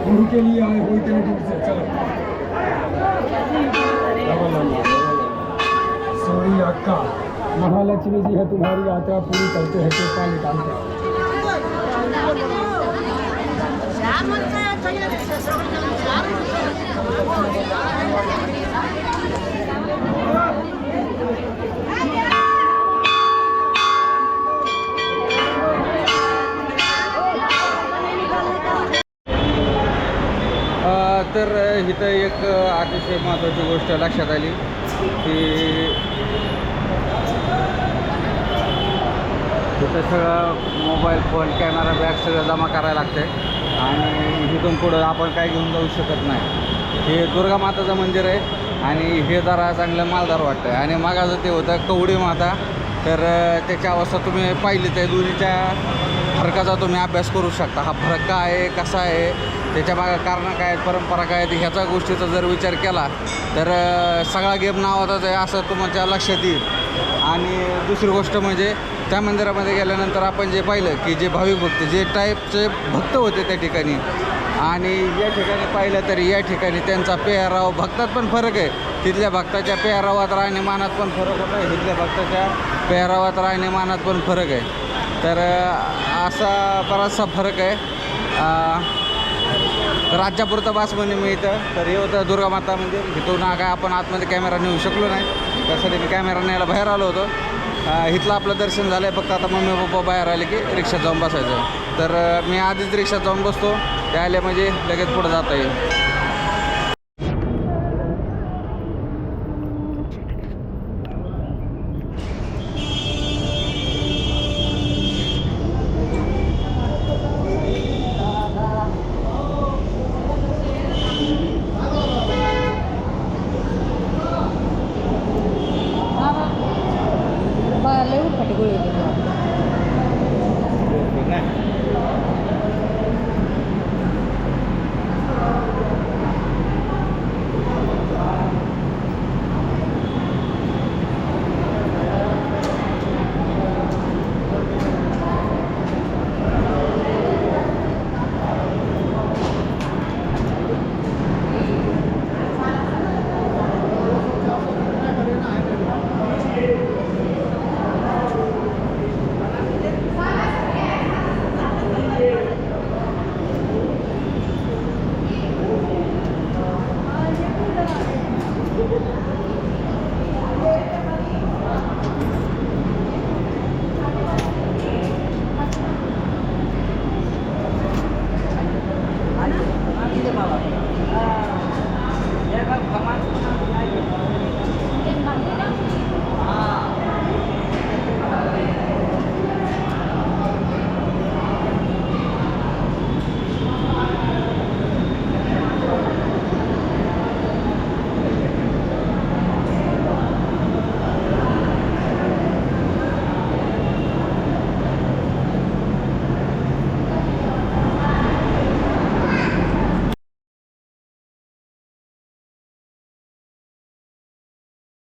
गुरु के लिए आए हुए इतने दूर से, चलो सोई अक्का, महालक्ष्मी जी है तुम्हारी यात्रा पूरी करते हैं, कृपा निकालते हैं। तर इथं एक अतिशय महत्त्वाची गोष्ट लक्षात आली की इथं सगळं मोबाईल फोन कॅमेरा बॅग सगळं जमा करायला लागते आणि इथून पुढं आपण काय घेऊन जाऊ शकत नाही। हे दुर्गा माताचं मंदिर आहे आणि हे जरा चांगलं मालदार वाटतं आहे। आणि मागाचं ते होतं कवडी माता, तर त्याची अवस्था तुम्ही पाहिलीच आहे। दोन्हीच्या फरकाचा तुम्ही अभ्यास करू शकता। हा फरक काय आहे, कसा आहे, त्याच्या मागं कारणं काय आहेत, परंपरा काय आहेत, ह्याचा गोष्टीचा जर विचार केला तर सगळा गेम नावाचाच आहे असं तुमच्या लक्षात येईल। आणि दुसरी गोष्ट म्हणजे त्या मंदिरामध्ये गेल्यानंतर आपण जे पाहिलं की जे भाविक भक्त जे टाईपचे भक्त होते त्या ठिकाणी, आणि या ठिकाणी पाहिलं तर या ठिकाणी त्यांचा पेहराव भक्तात पण फरक आहे। तिथल्या भक्ताच्या पेहरावात राहणीमानात पण फरक होता, इथल्या भक्ताच्या पेहरावात राहणीमानात पण फरक आहे। तर असा बराचसा फरक आहे। राज्यापुरतं बास म्हणे मी इथं तर हे होतं दुर्गा माता मंदिर। इथून काय आपण आतमध्ये कॅमेरा नेऊ शकलो नाही, त्यासाठी मी कॅमेरा न्यायला बाहेर आलो होतो। इथलं आपलं दर्शन झालं आहे, फक्त आता मम्मी पप्पा बाहेर आले की रिक्षात जाऊन बसायचं। तर मी आधीच रिक्षात जाऊन बसतो, ते आले म्हणजे लगेच पुढं जाता येईल। लय उठपाटी गोळी